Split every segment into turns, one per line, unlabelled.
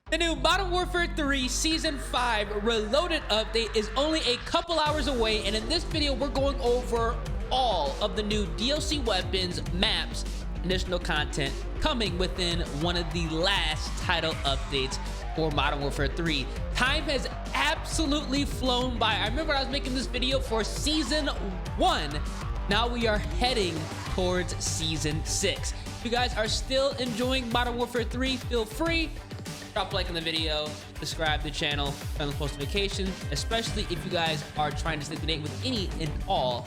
The new Modern Warfare 3 Season 5 Reloaded update is only a couple hours away, and in this video, we're going over all of the new DLC weapons, maps, additional content coming within one of the last title updates for Modern Warfare 3. Time has absolutely flown by. I remember when I was making this video for Season 1. Now we are heading towards Season 6. If you guys are still enjoying Modern Warfare 3, feel free. Drop a like on the video, subscribe to the channel, turn on post notifications, especially if you guys are trying to stay up to date with any and all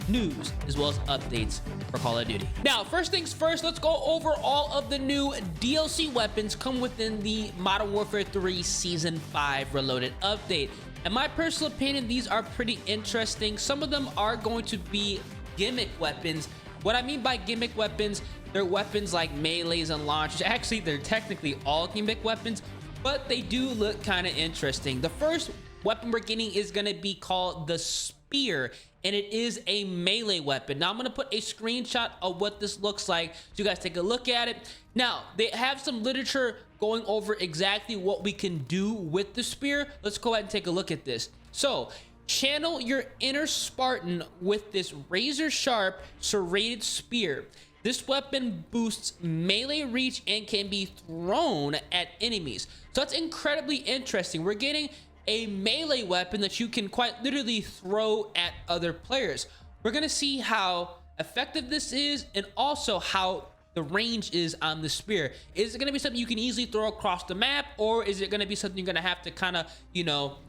news as well as updates for Call of Duty. Now, first things first, let's go over all of the new DLC weapons come within the Modern Warfare 3 Season 5 Reloaded update. In my personal opinion, these are pretty interesting. Some of them are going to be gimmick weapons. What I mean by gimmick weapons, they're weapons like melees and launchers. Actually, they're technically all gimmick weapons, but they do look kind of interesting. The first weapon we're getting is going to be called the Spear, and it is a melee weapon. Now, I'm going to put a screenshot of what this looks like so you guys take a look at it. Now, they have some literature going over exactly what we can do with the Spear. Let's go ahead and take a look at this. So, channel your inner Spartan with this razor sharp serrated spear. This weapon boosts melee reach and can be thrown at enemies. So that's incredibly interesting. We're getting a melee weapon that you can quite literally throw at other players. We're gonna see how effective this is and also how the range is on the spear. Is it gonna be something you can easily throw across the map, or is it gonna be something you're gonna have to kind of, you know,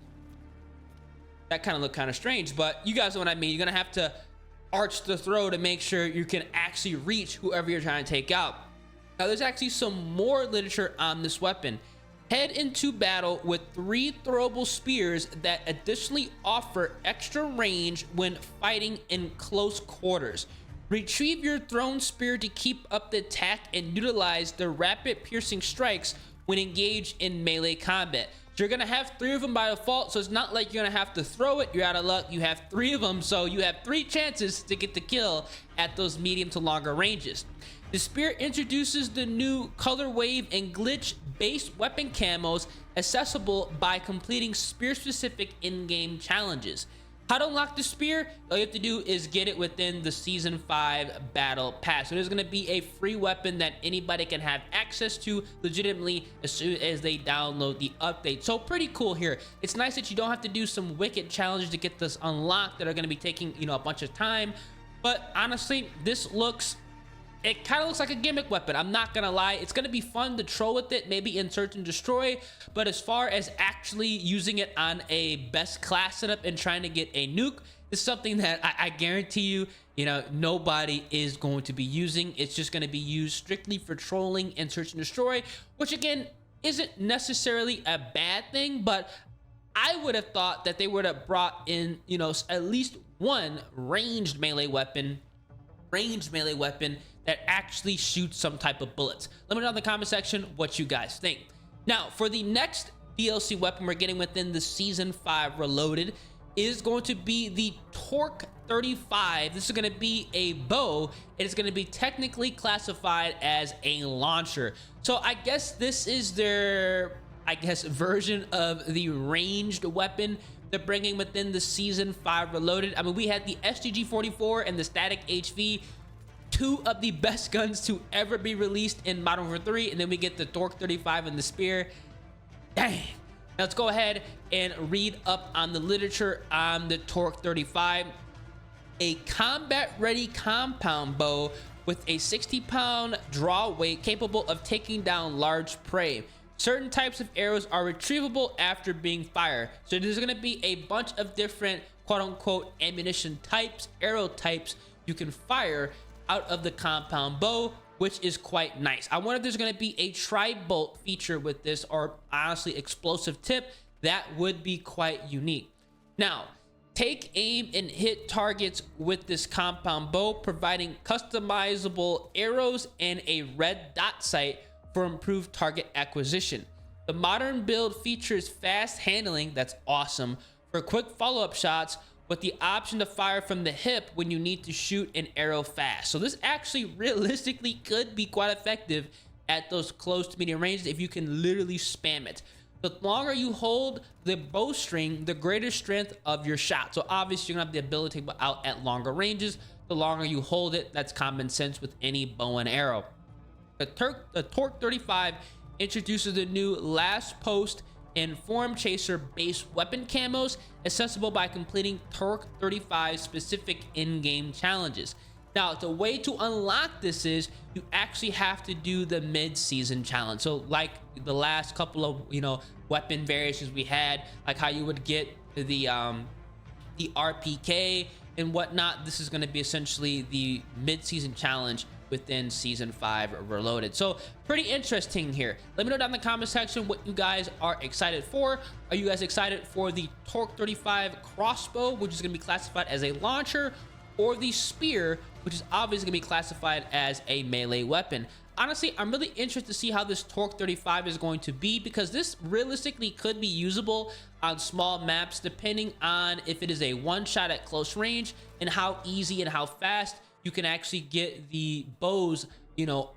that kind of look kind of strange, but you guys know what I mean. You're gonna have to arch the throw to make sure you can actually reach whoever you're trying to take out. Now, there's actually some more literature on this weapon. Head into battle with 3 throwable spears that additionally offer extra range when fighting in close quarters. Retrieve your thrown spear to keep up the attack and utilize the rapid piercing strikes when engaged in melee combat. You're gonna have 3 of them by default, so it's not like you're gonna have to throw it. You're out of luck. You have 3 of them, so you have 3 chances to get the kill at those medium to longer ranges. The Spear introduces the new color wave and glitch based weapon camos accessible by completing spear specific in-game challenges. How to unlock the Spear? All you have to do is get it within the Season 5 Battle Pass. So there's going to be a free weapon that anybody can have access to legitimately as soon as they download the update. So pretty cool here. It's nice that you don't have to do some wicked challenges to get this unlocked that are going to be taking, you know, a bunch of time. But honestly, this looks... it kind of looks like a gimmick weapon. I'm not gonna lie. It's gonna be fun to troll with it, maybe in search and destroy, but as far as actually using it on a best class setup and trying to get a nuke, is something that I guarantee you, you know, nobody is going to be using. It's just gonna be used strictly for trolling and search and destroy, which again isn't necessarily a bad thing, but I would have thought that they would have brought in, you know, at least one ranged melee weapon that actually shoots some type of bullets. Let me know in the comment section what you guys think. Now, for the next DLC weapon we're getting within the Season 5 Reloaded is going to be the Torque 35. This is going to be a bow. It is going to be technically classified as a launcher. So I guess this is their, I guess, version of the ranged weapon they're bringing within the Season 5 Reloaded. I mean, we had the STG-44 and the Static HV, 2 of the best guns to ever be released in Modern Warfare 3, and then we get the Torque 35 and the Spear. Dang. Now let's go ahead and read up on the literature on the Torque 35. A combat-ready compound bow with a 60-pound draw weight capable of taking down large prey. Certain types of arrows are retrievable after being fired. So there's going to be a bunch of different quote-unquote ammunition types, arrow types you can fire out of the compound bow, which is quite nice. I wonder if there's going to be a tri-bolt feature with this, or honestly explosive tip. That would be quite unique. Now, take aim and hit targets with this compound bow, providing customizable arrows and a red dot sight for improved target acquisition. The modern build features fast handling, that's awesome, for quick follow-up shots with the option to fire from the hip when you need to shoot an arrow fast. So this actually realistically could be quite effective at those close to medium ranges if you can literally spam it. The longer you hold the bowstring, the greater strength of your shot. So obviously you're gonna have the ability to go out at longer ranges. The longer you hold it, that's common sense with any bow and arrow. The Torque 35 introduces the new Last Post and Form Chaser base weapon camos, accessible by completing Torque 35 specific in-game challenges. Now, the way to unlock this is you actually have to do the mid-season challenge. So like the last couple of, weapon variations we had, like how you would get the RPK and whatnot, this is going to be essentially the mid-season challenge within Season 5 Reloaded. So pretty interesting here. Let me know down in the comment section what you guys are excited for. Are you guys excited for the Torque 35 crossbow, which is going to be classified as a launcher, or the spear, which is obviously going to be classified as a melee weapon? Honestly, I'm really interested to see how this Torque 35 is going to be, because this realistically could be usable on small maps depending on if it is a one shot at close range and how easy and how fast you can actually get the bows,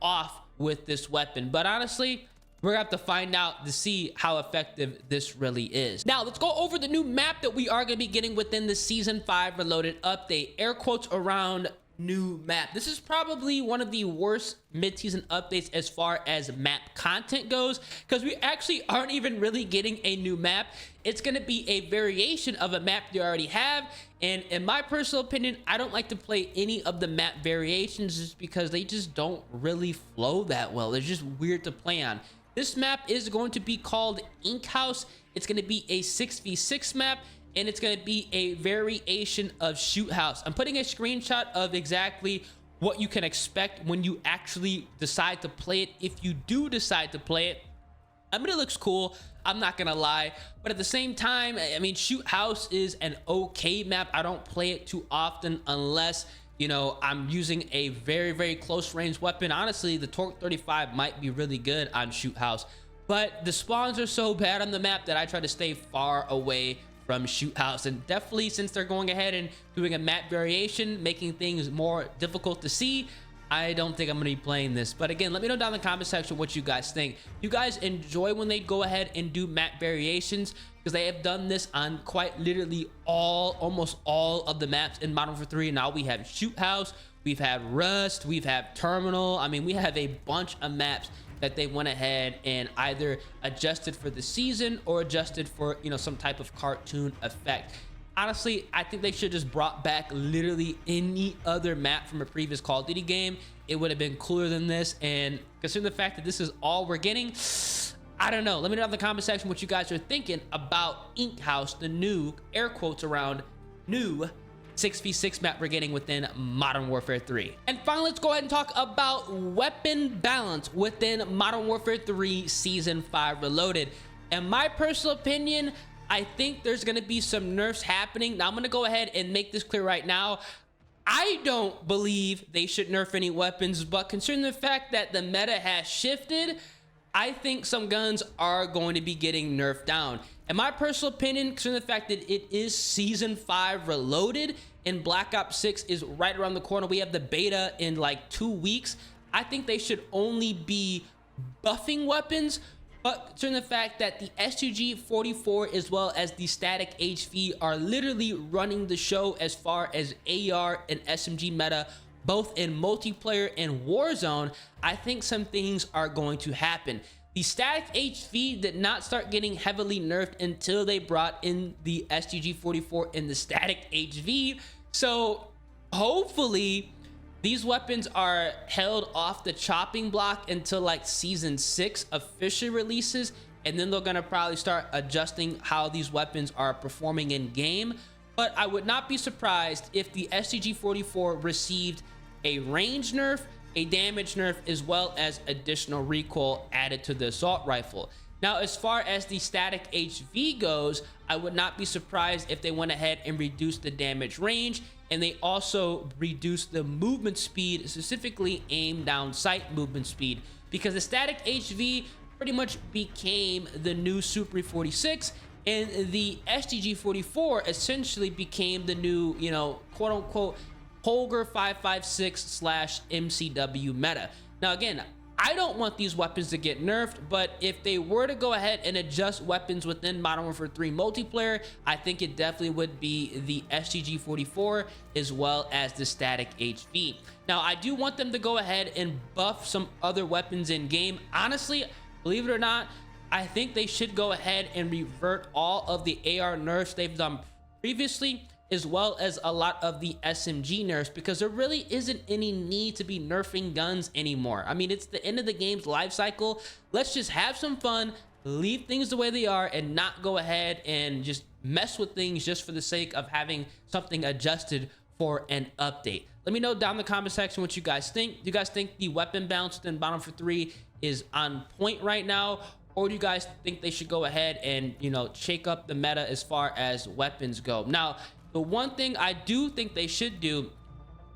off with this weapon. But honestly, we're gonna have to find out to see how effective this really is. Now, let's go over the new map that we are gonna be getting within the Season 5 Reloaded update. Air quotes around new map. This is probably one of the worst mid-season updates as far as map content goes, because we actually aren't even really getting a new map. It's going to be a variation of a map you already have, and in my personal opinion, I don't like to play any of the map variations just because they just don't really flow that well. They're just weird to play on. This map is going to be called Ink House. It's going to be a 6v6 map, and it's going to be a variation of Shoot House. I'm putting a screenshot of exactly what you can expect when you actually decide to play it, if you do decide to play it. I mean, it looks cool, I'm not gonna lie, but at the same time, I mean, Shoot House is an okay map. I don't play it too often unless, I'm using a very, very close range weapon. Honestly, the Torque 35 might be really good on Shoot House, but the spawns are so bad on the map that I try to stay far away from Shoot House. And definitely, since they're going ahead and doing a map variation, making things more difficult to see, I don't think I'm going to be playing this. But again, let me know down in the comment section what you guys think. You guys enjoy when they go ahead and do map variations, because they have done this on quite literally almost all of the maps in Modern Warfare 3. Now we have Shoot House, we've had Rust, we've had Terminal. I mean, we have a bunch of maps that they went ahead and either adjusted for the season or adjusted for, some type of cartoon effect. Honestly, I think they should just brought back literally any other map from a previous Call of Duty game. It would have been cooler than this. And considering the fact that this is all we're getting, I don't know. Let me know in the comment section what you guys are thinking about Ink House, the new, air quotes around, new 6v6 map we're getting within Modern Warfare 3. And finally, let's go ahead and talk about weapon balance within Modern Warfare 3 Season 5 Reloaded. In my personal opinion, I think there's going to be some nerfs happening. Now, I'm going to go ahead and make this clear right now. I don't believe they should nerf any weapons, but considering the fact that the meta has shifted, I think some guns are going to be getting nerfed down. In my personal opinion, considering the fact that it is Season 5 Reloaded and Black Ops 6 is right around the corner, we have the beta in like 2 weeks, I think they should only be buffing weapons. But considering the fact that the STG-44 as well as the Static HV are literally running the show as far as AR and SMG meta, both in multiplayer and Warzone, I think some things are going to happen. The Static HV did not start getting heavily nerfed until they brought in the STG-44 and the Static HV. So hopefully these weapons are held off the chopping block until like Season 6 officially releases, and then they're gonna probably start adjusting how these weapons are performing in game. But I would not be surprised if the STG-44 received a range nerf, a damage nerf, as well as additional recoil added to the assault rifle. Now, as far as the Static HV goes, I would not be surprised if they went ahead and reduced the damage range, and they also reduced the movement speed, specifically aim down sight movement speed, because the Static HV pretty much became the new Super 46, and the STG-44 essentially became the new, quote unquote, Holger 556 / MCW meta. Now, again, I don't want these weapons to get nerfed, but if they were to go ahead and adjust weapons within Modern Warfare 3 multiplayer, I think it definitely would be the STG-44 as well as the Static HV. Now, I do want them to go ahead and buff some other weapons in game. Honestly, believe it or not, I think they should go ahead and revert all of the AR nerfs they've done previously, as well as a lot of the SMG nerfs, because there really isn't any need to be nerfing guns anymore. I mean, it's the end of the game's life cycle. Let's just have some fun, leave things the way they are, and not go ahead and just mess with things just for the sake of having something adjusted for an update. Let me know down in the comment section what you guys think. Do you guys think the weapon balance in Modern Warfare 3 is on point right now? Or do you guys think they should go ahead and, you know, shake up the meta as far as weapons go? Now, the one thing I do think they should do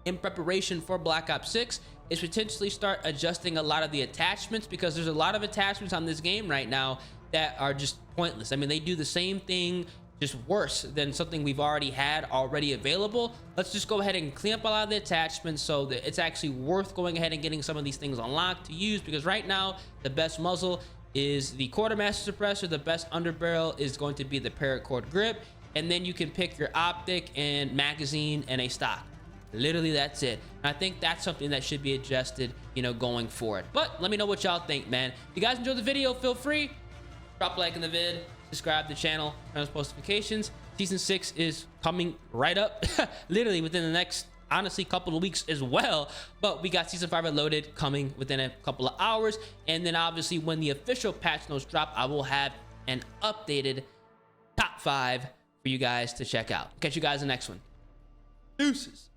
in preparation for Black Ops 6 is potentially start adjusting a lot of the attachments, because there's a lot of attachments on this game right now that are just pointless. I mean, they do the same thing, just worse than something we've already had already available. Let's just go ahead and clean up a lot of the attachments so that it's actually worth going ahead and getting some of these things unlocked to use, because right now the best muzzle is the Quartermaster suppressor, the best underbarrel is going to be the paracord grip, and then you can pick your optic and magazine and a stock. Literally, that's it. And I think that's something that should be adjusted, you know, going forward. But let me know what y'all think, man. If you guys enjoyed the video, feel free, drop a like in the vid, subscribe to the channel, turn on post notifications. Season 6 is coming right up, literally within the next, honestly, couple of weeks as well. But we got Season 5 Reloaded coming within a couple of hours, and then obviously when the official patch notes drop, I will have an updated top 5 for you guys to check out. Catch you guys in the next one. Deuces.